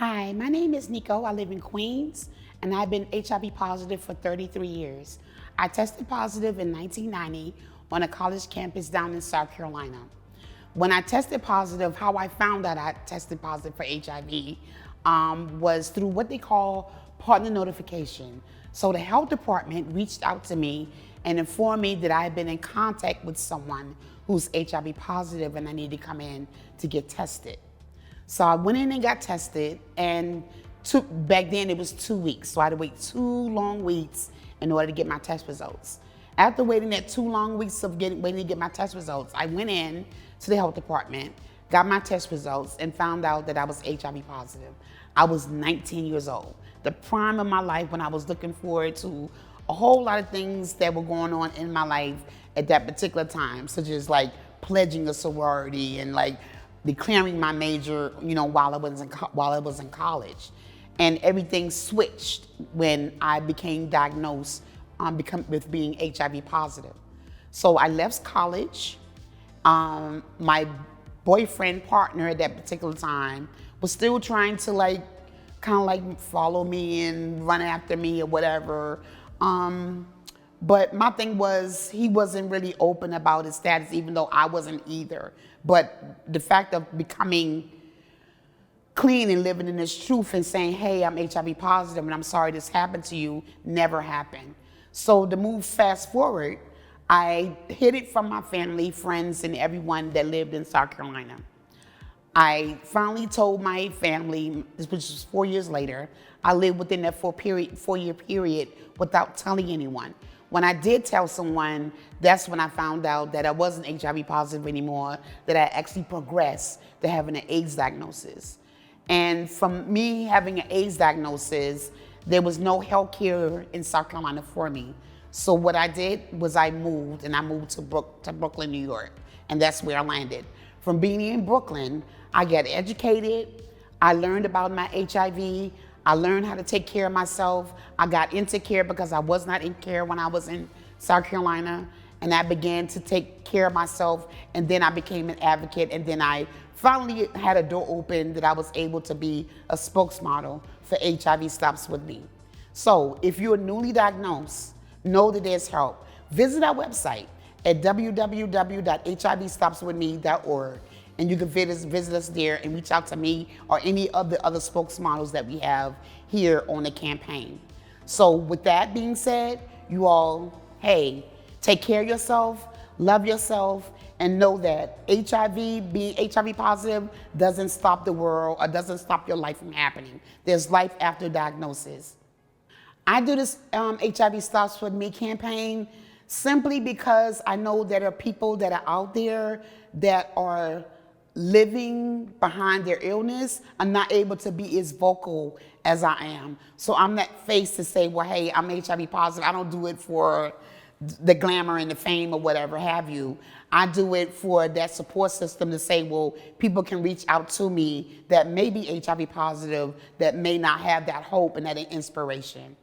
Hi, my name is Niko. I live in Queens, and I've been HIV positive for 33 years. I tested positive in 1990 on a college campus down in South Carolina. When I tested positive, how I found out I tested positive for HIV was through what they call partner notification. So the health department reached out to me and informed me that I had been in contact with someone who's HIV positive and I need to come in to get tested. So I went in and got tested, and back then it was 2 weeks, so I had to wait 2 long weeks in order to get my test results. After waiting that 2 long weeks of waiting to get my test results, I went in to the health department, got my test results, and found out that I was HIV positive. I was 19 years old, the prime of my life when I was looking forward to a whole lot of things that were going on in my life at that particular time, such as like pledging a sorority and like declaring my major, while I was in college, and everything switched when I became diagnosed with being HIV positive. So I left college. My boyfriend partner at that particular time was still trying to follow me and run after me or whatever. But my thing was, he wasn't really open about his status, even though I wasn't either. But the fact of becoming clean and living in this truth and saying, hey, I'm HIV positive and I'm sorry this happened to you, never happened. So to move fast forward, I hid it from my family, friends, and everyone that lived in South Carolina. I finally told my family, which was 4 years later. I lived within that 4-year period without telling anyone. When I did tell someone, that's when I found out that I wasn't HIV positive anymore, that I actually progressed to having an AIDS diagnosis. And from me having an AIDS diagnosis, there was no health care in South Carolina for me. So what I did was I moved to Brooklyn, New York, and that's where I landed. From being in Brooklyn, I got educated, I learned about my HIV, I learned how to take care of myself. I got into care because I was not in care when I was in South Carolina, and I began to take care of myself, and then I became an advocate, and then I finally had a door open that I was able to be a spokesmodel for HIV Stops With Me. So if you're newly diagnosed, know that there's help. Visit our website at www.hivstopswithme.org, and you can visit us there and reach out to me or any of the other spokesmodels that we have here on the campaign. So with that being said, you all, hey, take care of yourself, love yourself, and know that being HIV positive doesn't stop the world or doesn't stop your life from happening. There's life after diagnosis. I do this HIV Stops With Me campaign simply because I know there are people that are out there that are living behind their illness are not able to be as vocal as I am. So I'm that face to say, well, hey, I'm HIV positive. I don't do it for the glamour and the fame or whatever have you. I do it for that support system to say, well, people can reach out to me that may be HIV positive, that may not have that hope and that inspiration.